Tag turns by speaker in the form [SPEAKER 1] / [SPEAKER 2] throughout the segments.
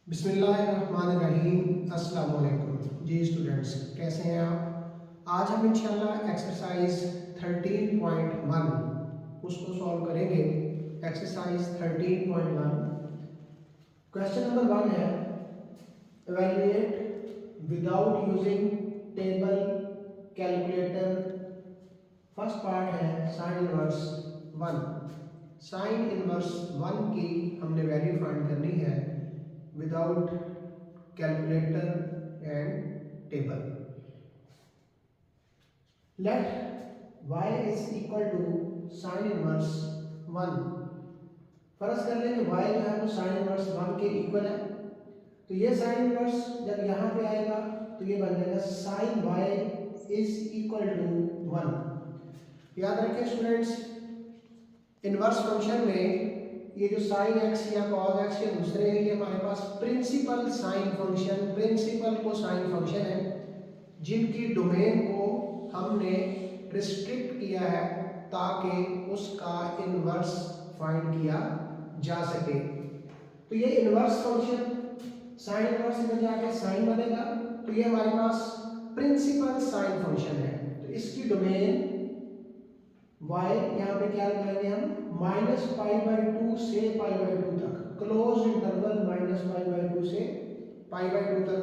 [SPEAKER 1] बिस्मिल्लाहिर्रहमानिर्रहीम। अस्सलाम वालेकुम जी स्टूडेंट्स, कैसे हैं आप। आज हम इंशाल्लाह एक्सरसाइज 13.1 उसको सॉल्व करेंगे। एक्सरसाइज 13.1 क्वेश्चन नंबर 1 है evaluate without using table calculator. First part है साइन इनवर्स 1। साइन इनवर्स 1 की हमने वैल्यू फाइंड करनी है without calculator and table. Let y is equal to sine inverse 1। फर्ज कर लें कि y जो है वो साइन इनवर्स 1 के इक्वल है, तो ये साइन इनवर्स जब यहाँ पे आएगा तो ये बन जाएगा sine y is equal to 1। याद रखें स्टूडेंट्स, इनवर्स फंक्शन में ये जो साइन एक्स या कॉस एक्स या दूसरे हैं, ये हमारे पास principal sine function, principal cosine function है जिनकी डोमेन को हमने रिस्ट्रिक्ट किया है ताकि उसका इनवर्स फाइंड किया जा सके। तो ये इनवर्स फंक्शन साइन इनवर्स में जाके साइन बनेगा, तो ये हमारे पास प्रिंसिपल साइन फंक्शन है। तो इसकी डोमेन y यहाँ पे क्या लगाएंगे हम, -π/2 से π/2 तक, क्लोज इंटरवल -π/2 से π/2 तक।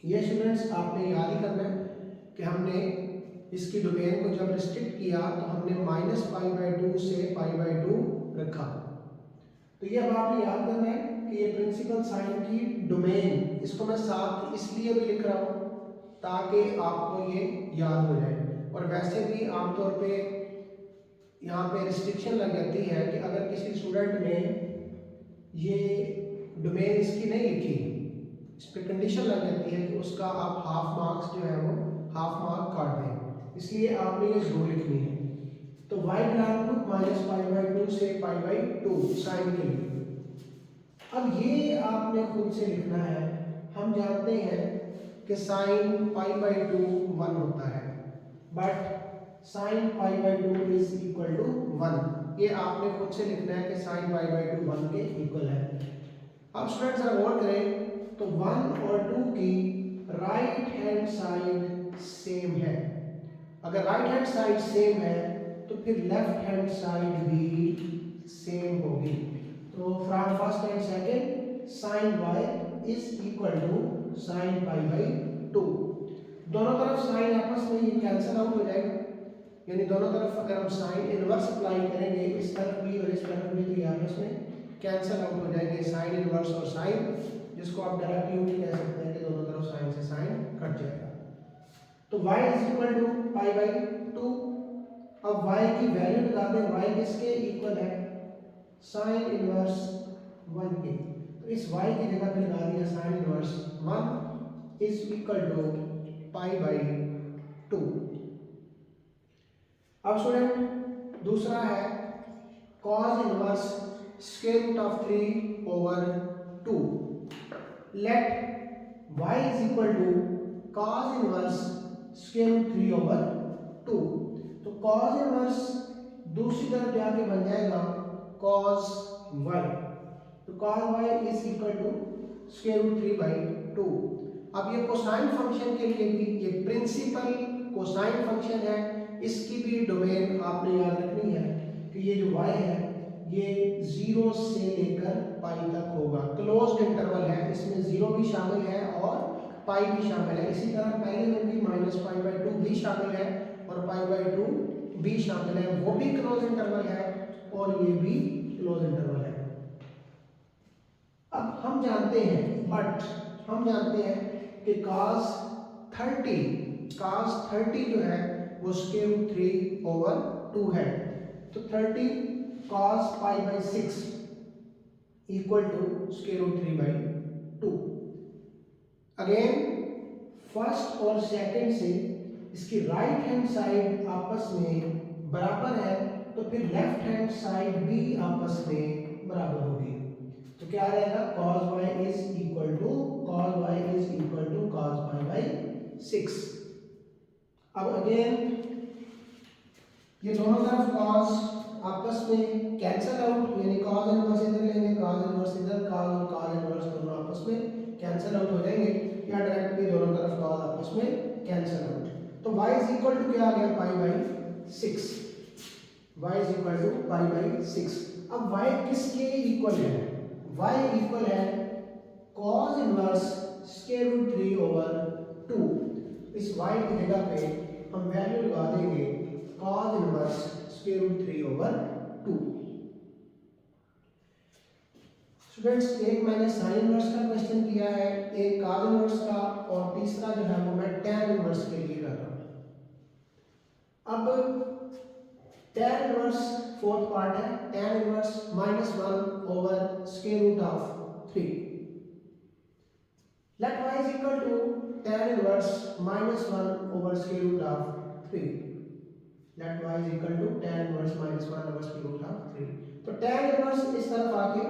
[SPEAKER 1] ये स्टूडेंट्स आपने याद ही करना है कि हमने इसकी डोमेन को जब रिस्ट्रिक्ट किया तो हमने -π/2 से π/2 रखा। तो ये अब आपने याद करना है कि ये प्रिंसिपल साइन की डोमेन, इसको मैं साथ इसलिए भी लिख रहा हूँ ताकि आपको ये याद हो जाए। और वैसे भी आमतौर पे यहाँ पे रिस्ट्रिक्शन लग जाती है कि अगर किसी स्टूडेंट ने ये डोमेन इसकी नहीं लिखी, इस पर कंडीशन लग जाती है कि उसका आप हाफ मार्क्स जो है वो हाफ मार्क काट दें, इसलिए आपने ये जरूर लिखनी है। तो y बिलोंग टू -π/2 से π/2 साइन के लिए। अब ये आपने खुद से लिखना है। हम जानते हैं कि साइन π/2 1 होता है, but sine π/2 is equal to 1। ये आपने खुद से लिखना है कि साइन π/2 1 के इक्वल है। अब स्टूडेंट्स अगर गौर करें तो 1 और 2 की राइट हैंड साइड सेम है। अगर राइट हैंड साइड सेम है तो फिर लेफ्ट हैंड साइड भी सेम होगी। तो from first and second sine y is equal to sine π/2। दोनों तरफ साइन आपस में ये कैंसिल आउट हो जाएगा, यानी दोनों तरफ अगर हम साइन इनवर्स अप्लाई करेंगे इस तरफ भी और इस तरफ भी, तो ये आपस में कैंसिल आउट हो जाएंगे साइन इनवर्स और साइन, जिसको आप डायरेक्ट यूं भी कह सकते हैं कि दोनों तरफ साइन से साइन कट जाएगा। तो y इज इक्वल टू π/2। अब y की वैल्यू लगा दें, y किसके इक्वल है, साइन इनवर्स 1 के। तो इस y की जगह पे लगा दिया sine inverse 1 is equal to π/2। अब स्टूडेंट दूसरा है cos inverse square root of 3/2। Let y is equal to cos inverse square root 3/2। तो cos इनवर्स दूसरी तरफ जाके बन जाएगा cos y। तो cos y is equal to square root 3/2। अब ये कोसाइन फंक्शन के लिए भी ये प्रिंसिपल कोसाइन फंक्शन है, इसकी भी डोमेन आपने याद रखनी है कि ये जो y है ये 0 से लेकर पाई तक होगा, क्लोज्ड इंटरवल है, इसमें 0 भी शामिल है और पाई भी शामिल है। इसी तरह पहले में भी -π/2 भी शामिल है और π/2 भी शामिल है, वो भी क्लोज इंटरवल है और ये भी क्लोज इंटरवल है। अब हम जानते हैं कि cos 30 जो है वो स्क्वायर रूट 3/2 है। तो 30 cos π/6 equal to square root 3/2। Again first और सेकंड से इसकी राइट हैंड साइड आपस में बराबर है, तो फिर लेफ्ट हैंड साइड भी आपस में बराबर होगी। तो क्या रहेगा, cos y is equal to cos π/6। अब अगेन ये दोनों तरफ cos आपस में कैंसिल आउट, यानी cos इनवर्स इधर लेंगे, cos इनवर्स इधर, cos और cos इनवर्स दोनों आपस में कैंसिल आउट। तो y इज इक्वल टू क्या आ गया, pi by 6। y is equal to pi by 6। अब y किसके इक्वल है, y इक्वल है cos inverse square root 3 over 2। इस y की जगह पे हम वैल्यू लगा देंगे cos inverse square root 3 over 2। Students, एक मैंने साइन इनवर्स का क्वेश्चन किया है, एक cos इनवर्स का, और तीसरा जो है वो मैं tan इनवर्स के लिए कर रहा हूं। अब tan इनवर्स फोर्थ पार्ट है, tan inverse -1 over square root of 3। Let y is equal to tan inverse -1 over square root of 3। Let y is equal to tan inverse -1 over square root of 3। तो tan inverse इस तरफ आके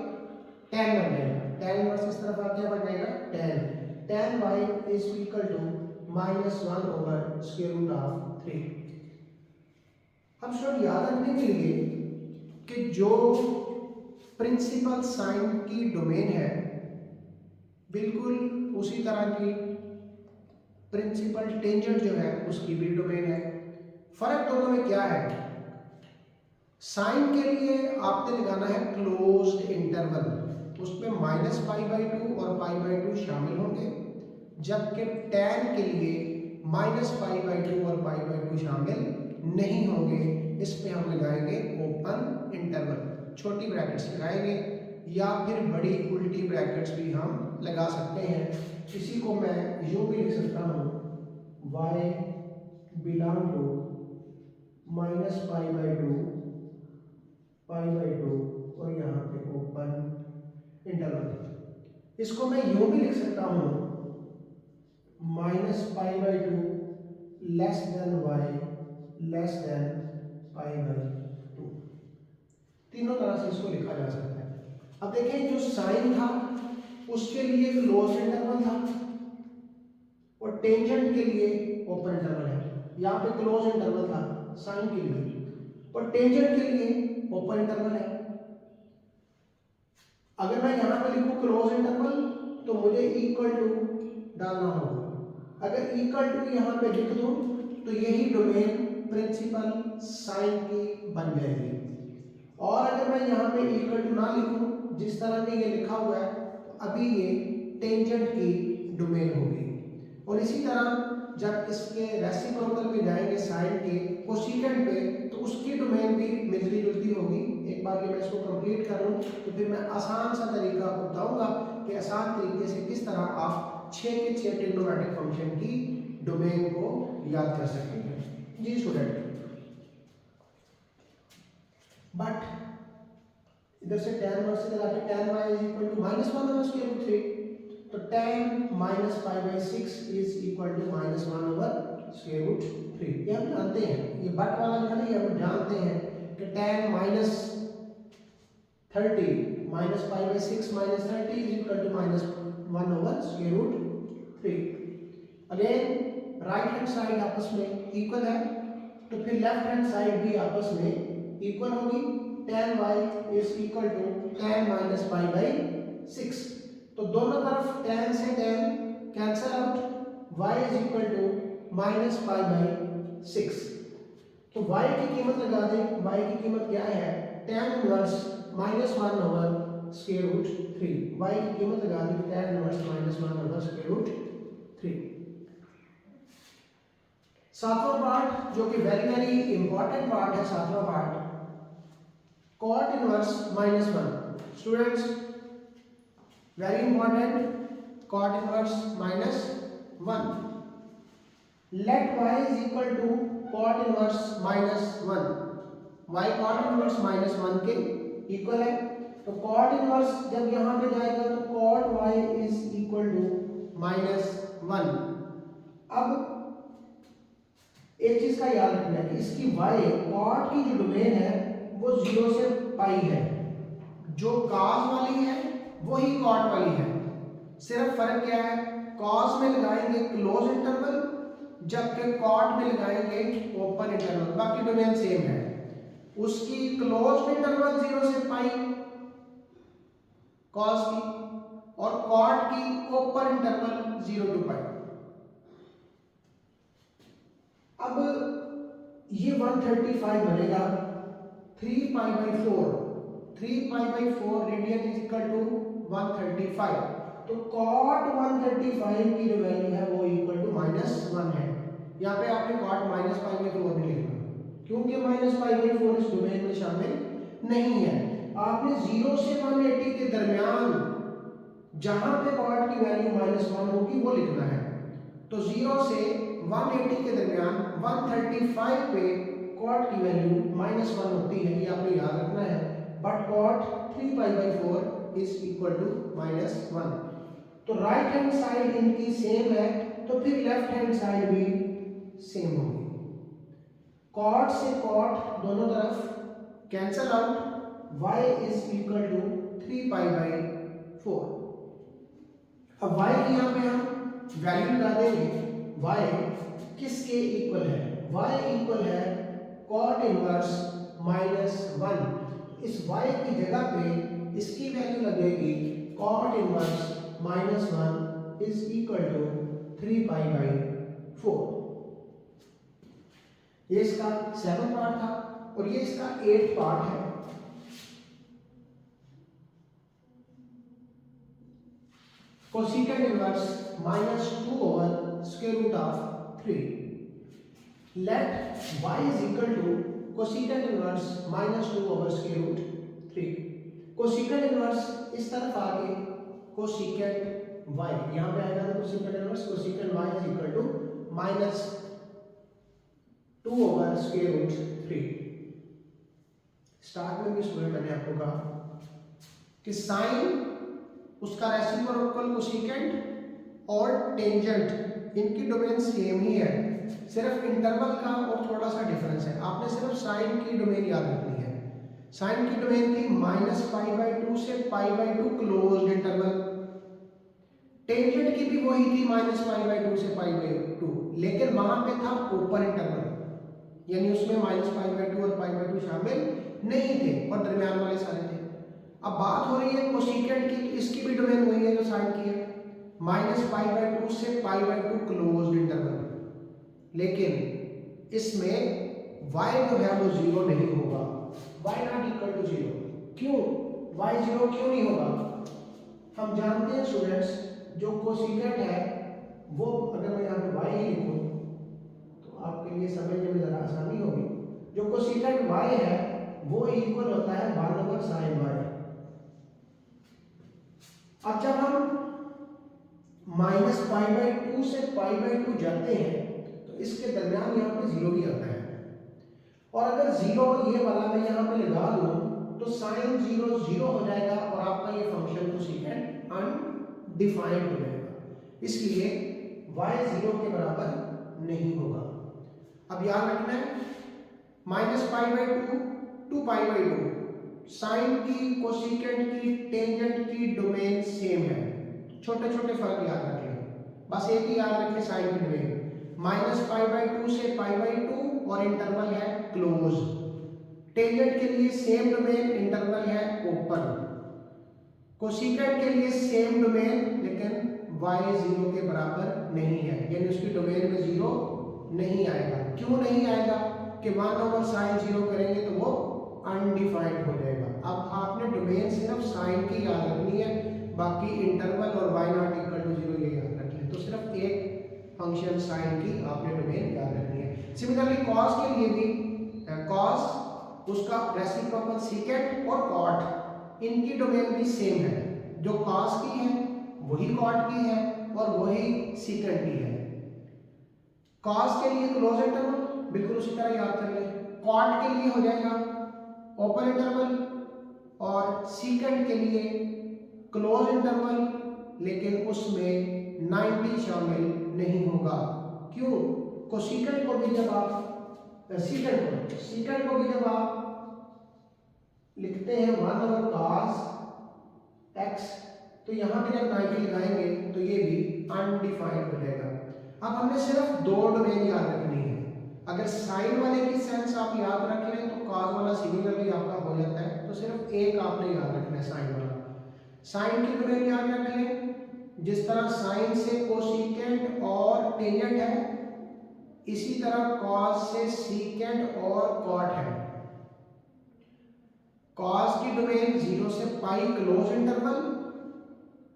[SPEAKER 1] tan बन जाएगा, tan inverse इस तरफ आके बन जाएगा tan y is equal to -1 over square root of 3। अब स्टूडेंट याद रखने के लिए कि जो प्रिंसिपल साइन की डोमेन है बिल्कुल उसी तरह की प्रिंसिपल टेंजेंट जो है उसकी भी डोमेन है। फर्क दोनों में क्या है, साइन के लिए आपने लगाना है क्लोज्ड इंटरवल, उसमें -π/2 और π/2 शामिल होंगे, जबकि tan के लिए -π/2 और π/2 शामिल नहीं होंगे। इस पे हम लगाएंगे ओपन इंटरवल, छोटी ब्रैकेट्स लगाएंगे या फिर बड़ी उल्टी ब्रैकेट्स भी हम लगा सकते हैं। इसी को मैं यूं भी लिख सकता हूं, y बिलोंग टू -π/2 π/2 और यहाँ पे ओपन इंटरवल। इसको मैं यूं भी लिख सकता हूं, -π/2 less than y less than π/2। तीनों तरह से इसको लिखा जा सकता है। अब देखें, जो साइन था उसके लिए क्लोज इंटरवल था और टेंजेंट के लिए ओपन इंटरवल है। यहाँ पे क्लोज इंटरवल था साइन के लिए और टेंजेंट के लिए ओपन इंटरवल है। अगर मैं यहाँ पे लिखूं क्लोज इंटरवल तो मुझे इक्वल टू डालना होगा। अगर इक्वल टू यहाँ पे लिख दूं तो यही डोमेन प्रिंसिपल साइन की बन जाएगी। और अगर मैं यहाँ पे इक्वल टू ना लिखूं जिस तरह के ये लिखा हुआ है तो अभी ये टेंजेंट की डोमेन होगी। और इसी तरह जब इसके रेसिप्रोकल पे जाएंगे साइन के कोसेकेंट पे तो उसकी डोमेन भी मिलती जुलती होगी। एक बार ये मैं इसको कंप्लीट कर लूँ तो फिर मैं आसान सा तरीका आपको बताऊंगा कि आसान तरीके से किस तरह आप 6 के 6 ट्रिग्नोमेट्रिक फंक्शन की डोमेन को याद कर सकते हैं। जी स्टूडेंट, बट इधर से tan वर्स से लगा के tan y is equal to -1 over square root 3, तो tan -π/6 is equal to -1 over square root 3। ये हम जानते हैं, ये बट वाला जो है ना, ये हम जानते हैं कि tan -30 -π/6 -30 is equal to -1 over square root 3। Again right hand side आपस में इक्वल है तो फिर लेफ्ट हैंड साइड भी आपस में इक्वल होगी। tan y is equal to tan -π/6। तो दोनों तरफ tan से tan cancel out, y is equal to -π/6। तो y की कीमत लगा दें, y की कीमत क्या है, tan inverse -1 over square root 3। y की कीमत लगा दें tan inverse -1 over square root 3। सातवां पार्ट जो कि वेरी इंपॉर्टेंट पार्ट है, सातवां part cot inverse -1। Students, very important, cot inverse -1। Let y is equal to cot inverse -1। y cot inverse -1 के इक्वल है, तो cot इनवर्स जब यहां पे जाएगा तो cot y is equal to -1। अब एक चीज का याद रखना है कि इसकी y cot की जो डोमेन है वो 0 से पाई है, जो cos वाली है वही cot वाली है। सिर्फ फर्क क्या है, cos में लगाएंगे क्लोज इंटरवल जबकि cot में लगाएंगे ओपन इंटरवल, बाकी डोमेन सेम है। उसकी क्लोज इंटरवल 0 से पाई cos की और cot की ओपन इंटरवल 0 to पाई। अब ये 135 बनेगा 3 pi by 4, 3 pi by 4 radian is equal to 135। तो कॉट 135 की जो वैल्यू है वो इक्वल टू -1 है। यहाँ पे आपने कॉट -पाई/4 नहीं लिखना, क्योंकि -पाई/4 इस डोमेन में शामिल नहीं है। आपने 0 से 180 के दरमियान जहां पे कॉट की वैल्यू -1 होगी वो लिखना है। तो 0 से 180 के दरमियान 135 पे कॉट की वैल्यू -1 होती है, ये आपने याद रखना है। बट कॉट 3 पाई/4 इज इक्वल टू -1। तो राइट हैंड साइड इनकी सेम है, तो फिर लेफ्ट हैंड साइड भी सेम होगी। कॉट से कॉट दोनों तरफ cancel out, y is equal to 3 पाई/4। अब y की यहाँ पे हम वैल्यू लगा देंगे। y किसके इक्वल है? y इक्वल है cot इनवर्स -1। इस y की जगह पे इसकी वैल्यू लगेगी cot inverse -1 is equal to 3 पाई/4। ये इसका 7 पार्ट था और ये इसका 8 पार्ट है। Cosecant inverse -2/√3। Let y is equal to cosecant inverse -2/√3। Cosecant inverse इस तरफ आके कोसेकेंट y यहां पे आएगा, तो cosecant inverse cosecant y is equal to -2/√3। Start में भी स्टूडेंट मैंने आपको कहा कि साइन उसका रेसिप्रोकल कोसेकेंट और टेंजेंट इनकी डोमेन सेम ही है, सिर्फ इंटरवल का और थोड़ा सा डिफरेंस है। आपने सिर्फ साइन की डोमेन याद रखनी है। साइन की डोमेन थी -पाई/2 से पाई/2 क्लोज्ड इंटरवल। टेंजेंट की भी वही थी -पाई/2 से पाई/2, लेकिन वहां पे था ओपन इंटरवल, यानी उसमें -पाई/2 और पाई/2 शामिल नहीं थे और दरमियान वाले सारे थे। अब बात हो रही है कोसेकेंट की, इसकी भी डोमेन वही है जो साइन की है, -पाई/2 से पाई/2 क्लोज्ड इंटरवल, लेकिन इसमें y जो है वो 0 नहीं होगा, y नॉट इक्वल टू 0। क्यों y 0 क्यों नहीं होगा? हम जानते हैं स्टूडेंट्स, जो कोसेकेंट है वो, अगर मैं यहाँ पे y ही लिखूं तो आपके लिए समझने में जरा आसानी होगी। जो कोसेकेंट y है वो इक्वल होता है 1/sin y। अब जब हम -पाई/2 से पाई/2 जाते हैं तो इसके दरमियान यहाँ पे 0 भी आता है, और अगर 0 ये वाला मैं यहाँ पे लगा दूं तो साइन 0 0 हो जाएगा और आपका ये फंक्शन कोसेकेंट अनडिफाइंड हो जाएगा। इसलिए y 0 के बराबर नहीं होगा। अब याद रखना है -पाई/2 टू पाई/2 साइन की, कोसेकेंट की, टेंजेंट की डोमेन सेम है। छोटे छोटे फर्क याद रख लें, बस एक ही याद रखें, साइन की डोमेन -पाई/2 से पाई/2 और इंटरवल है क्लोज। टेंजेंट के लिए सेम डोमेन, इंटरवल है ओपन। कोसेकेंट के लिए सेम डोमेन, लेकिन y 0 के बराबर नहीं है, यानी उसकी डोमेन में 0 नहीं आएगा। क्यों नहीं आएगा? कि 1/sin 0 करेंगे तो वो अनडिफाइंड हो जाएगा। अब आपने डोमेन सिर्फ साइन की याद रखनी है, बाकी इंटरवल और y नॉट इक्वल टू 0 ये याद रख लें। तो सिर्फ एक फंक्शन साइन की आपने डोमेन याद रखनी है। सिमिलरली कॉस के लिए भी, कॉस उसका रेसिप्रोकल सीकेंट और कॉट, इनकी डोमेन भी सेम है। जो कॉस की है वही कॉट की है और वही सीकेंट की है। कॉस के लिए क्लोज इंटरवल बिल्कुल उसी तरह याद कर लें, कॉट के लिए हो जाएगा ओपन इंटरवल और सीकेंट के लिए क्लोज इंटरवल, लेकिन उसमें 90 शामिल नहीं होगा। क्यों? कोसेकेंट को भी जब आप सीकेंट को भी जब आप लिखते हैं 1/cos x, तो यहाँ पे जब 90 लगाएंगे तो ये भी अनडिफाइंड हो जाएगा। अब हमने सिर्फ दो डोमेन याद रखनी है। अगर साइन वाले की सेंस आप याद रख लें तो कॉस वाला सिमिलरली आपका हो जाता है, तो सिर्फ एक आपने याद रखना है साइन वाला। साइन की डोमेन याद रख लें, जिस तरह साइन से कोसेकेंट और टेंजेंट है, इसी तरह cos से secant और cot है। cos की डोमेन 0 से पाई क्लोज इंटरवल,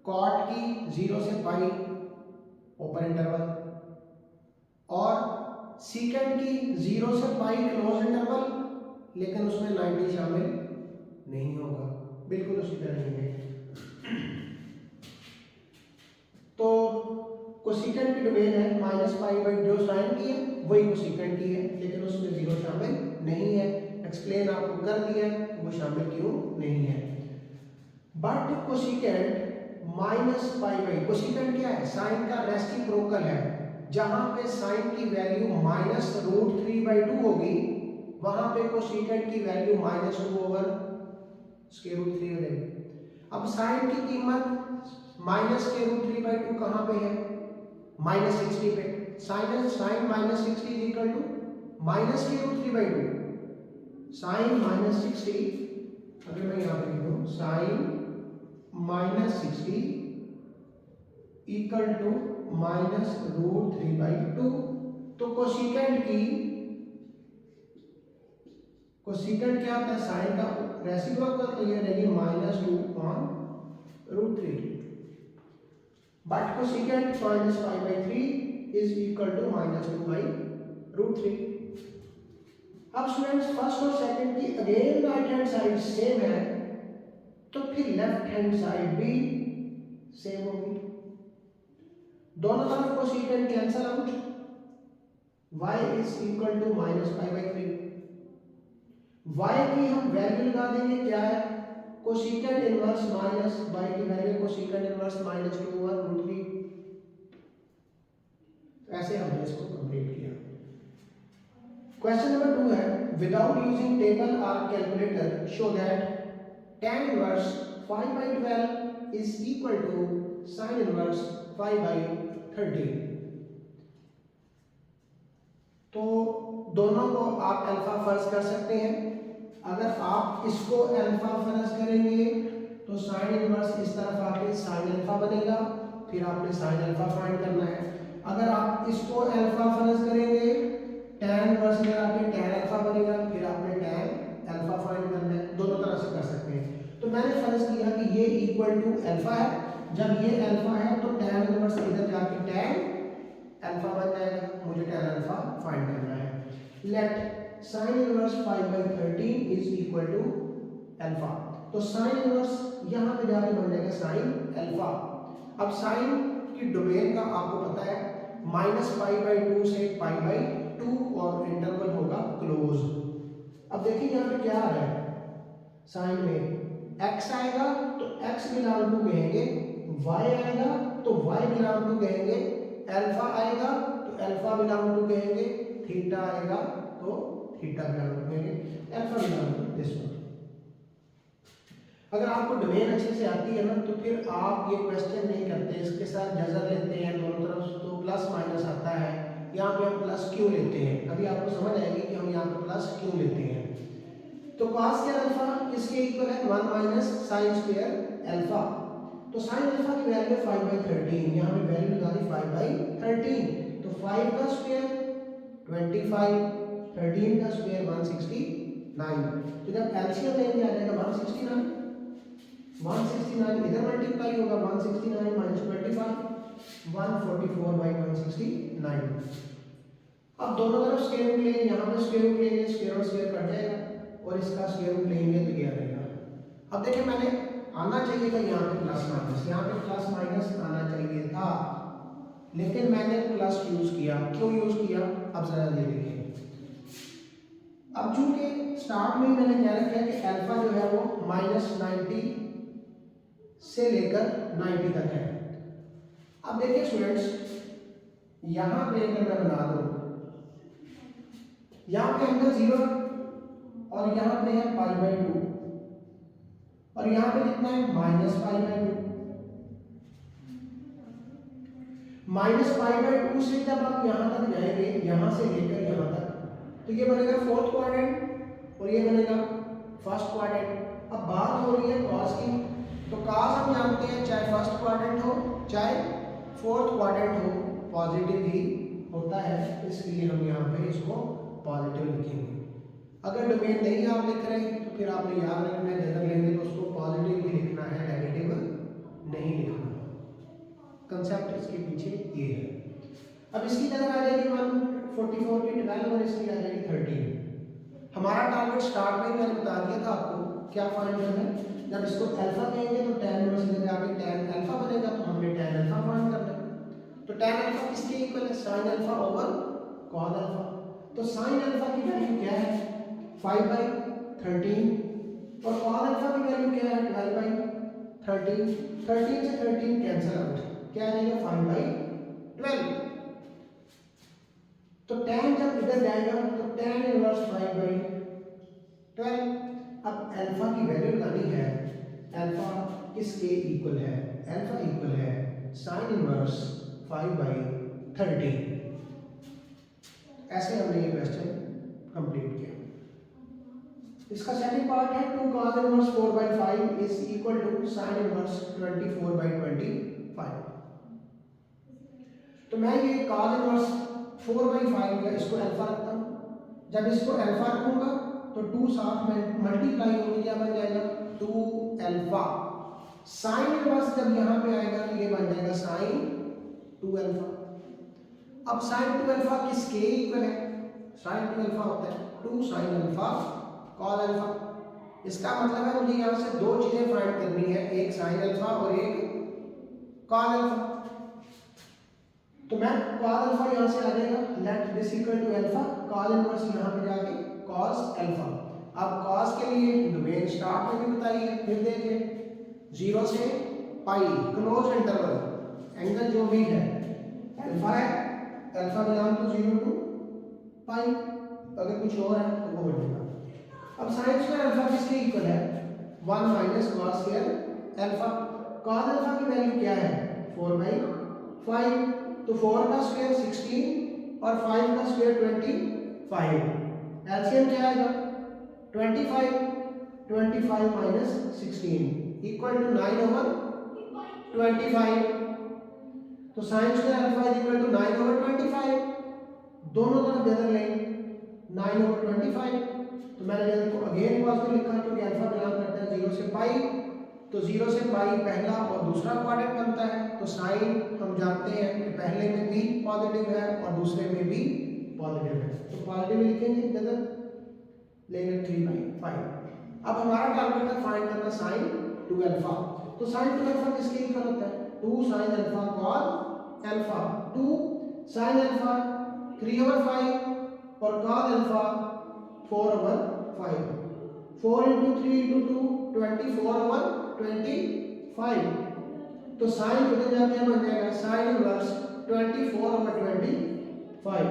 [SPEAKER 1] cot की 0 से पाई ओपन इंटरवल, और secant की 0 से पाई क्लोज इंटरवल, लेकिन उसमें 90 शामिल नहीं होगा, बिल्कुल उसी तरह ही है। तो कोसिकेंट की डोमेन है -पाई, जो साइन की है वही कोसिकेंट की है, लेकिन उसमें 0 शामिल नहीं है। एक्सप्लेन आपको कर दिया है वो शामिल क्यों नहीं है। बट कोसिकेंट -पाई, कोसिकेंट क्या है? साइन का रेसिप्रोकल है। जहां पे साइन की वैल्यू -√3/2 होगी, वहां पे कोसिकेंट की वैल्यू -2/√3 हो जाएगी। अब साइन की कीमत -√3/2 कहां पे है? -60 पे। Sine -60 is equal to -√3/2। Sine -60, अगर मैं यहां पे लिखूं साइन -60 इक्वल टू -√3/2, तो कोसिकेंट क्या होता है? साइन का रेसिप्रोकल, तो ये रहेगी -2/√3। बट कोसिकेंट -पाई/3 इज इक्वल टू -2/√3। अब स्टूडेंट्स फर्स्ट और सेकंड की again right hand side same है, तो फिर लेफ्ट हैंड साइड भी सेम होगी। दोनों तरफ cosecant cancel out, y is equal to -पाई/3। y की हम वैल्यू लगा देंगे, क्या है? कोसिकेंट इनवर्स माइनस y की वैल्यू कोसिकेंट इनवर्स -2/√3। ऐसे हमने इसको कंप्लीट किया। क्वेश्चन नंबर 2 है, विदाउट यूजिंग टेबल और calculator show that tan inverse 5/12 is equal to sin inverse 5/13। तो दोनों को आप अल्फा फर्ज कर सकते हैं। अगर आप इसको अल्फा फर्ज करेंगे तो sin इनवर्स इस तरफ आके sin अल्फा बनेगा, फिर आपने sin अल्फा फाइंड करना है। अगर आप इसको अल्फा फर्ज करेंगे, tan इनवर्स इधर आके tan अल्फा बनेगा, फिर आपने tan अल्फा फाइंड करना है। दोनों तरह से कर सकते हैं। तो मैंने फर्ज किया कि ये इक्वल टू अल्फा है, जब ये अल्फा है तो tan इनवर्स इधर जाके tan अल्फा बन जाएगा, मुझे tan अल्फा फाइंड करना है। Let sin inverse 5/13 is equal to alpha, तो sin इनवर्स यहां पे जाके बन जाएगा sin अल्फा। अब sin की डोमेन का आपको पता है -पाई/2 से पाई/2 और इंटरवल होगा क्लोज। अब देखिए यहां पे क्या आ रहा है, साइन में x आएगा तो x बिलोंग टू कहेंगे, y आएगा तो y बिलोंग टू कहेंगे, अल्फा आएगा तो अल्फा बिलोंग टू कहेंगे, थीटा आएगा तो थीटा बिलोंग टू कहेंगे, alpha belong to this one. अगर आपको डोमेन अच्छे से आती है ना, तो फिर आप ये क्वेश्चन नहीं करते, इसके साथ जजर लेते हैं दोनों तरफ, तो प्लस माइनस आता है। यहाँ पे हम प्लस क्यों लेते हैं, अभी आपको समझ आएगी कि हम यहाँ पे प्लस क्यों लेते हैं। तो cos स्क्वायर अल्फा किसके इक्वल है? 1 माइनस sin स्क्वायर अल्फा। तो sin अल्फा की वैल्यू 5/13, यहाँ पे वैल्यू लगा दी 5/13, तो 5 का स्क्वायर 25, 13 का स्क्वायर 169। तो जब एलसीएम लेंगे आ जाएगा 169 इधर मल्टीप्लाई होगा, 169 माइनस 25 144/169। अब दोनों तरफ स्क्वायर रूट लेंगे, यहाँ पे स्क्वायर रूट लेंगे, स्क्वायर और स्क्वायर कट जाएगा, और इसका स्क्वायर रूट लेंगे तो ये आ जाएगा। अब देखिए मैंने आना चाहिए था यहाँ पे प्लस माइनस, यहाँ पे प्लस माइनस आना चाहिए था, लेकिन मैंने प्लस यूज किया। क्यों यूज किया, अब जरा ये देखिए। अब चूंकि स्टार्ट में मैंने क्या रखा है कि अल्फा जो है वो -90 से लेकर 90 तक है। अब देखिए स्टूडेंट्स, यहां पे अगर मैं बना दूं, यहां पे एंगल 0 और यहां पे है पाई/2, और यहां पे कितना है -पाई/2। -पाई/2 से जब आप यहां तक जाएंगे, यहां से लेकर यहां तक, तो ये बनेगा फोर्थ क्वाड्रेंट और ये बनेगा फर्स्ट क्वाड्रेंट। अब बात हो रही है कॉस की, तो कॉस हम जानते हैं चाहे फर्स्ट क्वाड्रेंट हो चाहे फोर्थ क्वाड्रेंट हो, पॉजिटिव ही होता है, इसलिए हम यहाँ पे इसको पॉजिटिव लिखेंगे। अगर डोमेन नहीं आप लिख रहे हैं तो फिर आपने याद रखना है, अगर लेंगे तो उसको पॉजिटिव ही लिखना है, नेगेटिव नहीं लिखना। कंसेप्ट इसके पीछे ये है। अब इसकी जगह आ जाएगी 144 की 12 और इसकी आ जाएगी 13। हमारा टारगेट स्टार्ट में मैंने बता दिया था आपको क्या फाइंड करना है। जब इसको अल्फा कहेंगे तो tan इनवर्स इधर जाके tan अल्फा बनेगा, तो हमने tan अल्फा फाइंड करना है। तो tan अल्फा किसके इक्वल है? sin alpha over cos alpha. तो sin अल्फा की वैल्यू क्या है? 5/13 और cos अल्फा की वैल्यू क्या है? 12/13। 13 से 13 कैंसिल आउट, क्या आ जाएगा? 5/12। तो tan जब इधर जाएगा तो tan इनवर्स 5/12। अब अल्फा की वैल्यू लगानी है, अल्फा किसके इक्वल है? अल्फा इक्वल है sin इनवर्स 5/13। ऐसे हमने ये क्वेश्चन कंप्लीट किया। इसका सेकंड पार्ट है 2 cos inverse 4/5 is equal to sin inverse 24/25। तो मैं ये cos इनवर्स 4/5 है, इसको अल्फा रखता हूँ। जब इसको अल्फा रखूंगा तो 2 साथ में मल्टीप्लाई होगी, क्या बन जाएगा? 2 अल्फा। साइन इनवर्स जब यहाँ पे आएगा तो ये बन जाएगा साइन 2 अल्फा। अब साइन 2 अल्फा किसके इक्वल है? साइन 2 अल्फा होता है 2 साइन अल्फा कॉस अल्फा। इसका मतलब है मुझे यहाँ से दो चीजें फाइंड करनी है, एक साइन अल्फा और एक कॉस अल्फा। तो मैं कॉस अल्फा यहाँ से आ जाएगा, let this equal to alpha, cos inverse यहाँ पे जाके कॉस अल्फा। अब कॉस के लिए डोमेन स्टार्ट में भी बताई है, फिर देख ले 0 से पाई क्लोज इंटरवल एंगल जो भी है अल्फा है, अल्फा बिलोंग टू 0 टू पाई। अगर कुछ और है तो वो बनेगा। अब साइन स्क्वायर अल्फा किसके इक्वल है? 1 minus cos square alpha. Cos alpha की वैल्यू क्या है? 4/5। तो 4 का स्क्वायर 16 और 5 का स्क्वायर 25। एलसीएम क्या आएगा? 25 माइनस 16 इक्वल टू 9/25। तो sine square alpha is equal to 9/25। दोनों तरफ इधर लेंगे 9/25। तो मैंने इधर को अगेन पॉजिटिव लिखा क्योंकि अल्फा बिलोंग करता है 0 से पाई। तो 0 से पाई पहला और दूसरा क्वाड्रेंट बनता है। तो साइन हम जानते हैं कि पहले में भी पॉजिटिव है और दूसरे में भी पॉजिटिव है, तो पॉजिटिव लिखेंगे इधर, लेंगे 3/5। अब हमारा टारगेट है फाइंड करना साइन 2 अल्फा। तो साइन 2 अल्फा किसके इक्वल होता है? 2 sine alpha cos alpha. 2 sine alpha 3/5 और कॉस अल्फा 4/5। 4 × 3 × 2 24/25। तो साइन उधर जाके बन जाएगा साइन इनवर्स 24/25।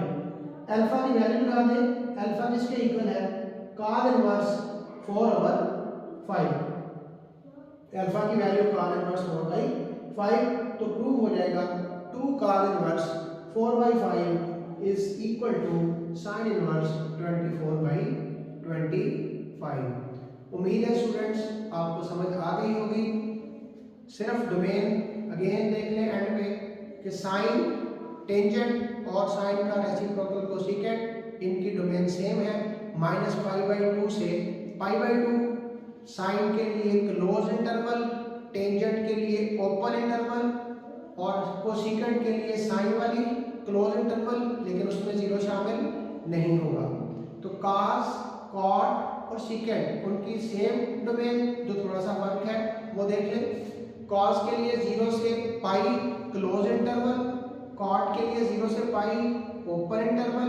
[SPEAKER 1] अल्फा की वैल्यू लगा दें, अल्फा किसके इक्वल है? Cos inverse 4/5। अल्फा की वैल्यू कॉस इनवर्स 4/5। तो प्रूव हो जाएगा 2 cos inverse 4/5 is equal to sine inverse 24/25। उम्मीद है स्टूडेंट्स आपको समझ आ गई होगी। सिर्फ डोमेन अगेन देख लें एंड पे कि साइन टेंजेंट और साइन का रेसिप्रोकल कोसेकेंट इनकी डोमेन सेम है, -π/2 से π/2। साइन के लिए क्लोज इंटरवल, टेंजेंट के लिए ओपन इंटरवल और कोसेकेंट के लिए साइन वाली क्लोज इंटरवल, लेकिन उसमें 0 शामिल नहीं होगा। तो कॉस, कॉट और सीकेंट उनकी सेम डोमेन, जो थोड़ा सा फर्क है वो देख लें। कॉस के लिए 0 से पाई क्लोज इंटरवल, कॉट के लिए 0 से पाई ओपन इंटरवल,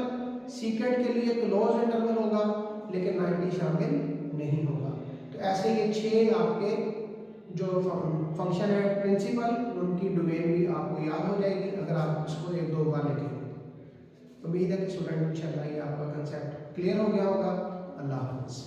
[SPEAKER 1] सीकेंट के लिए क्लोज इंटरवल होगा लेकिन 90 शामिल नहीं होगा। तो ऐसे ये 6 आपके जो फंक्शन है प्रिंसिपल, उनकी डोमेन भी आपको याद हो जाएगी अगर आप उसको 1-2 बार लिखेंगे। उम्मीद है कि स्टूडेंट इंशाल्लाह ये आपका कंसेप्ट क्लियर हो गया होगा। अल्लाह हाफ़िज़।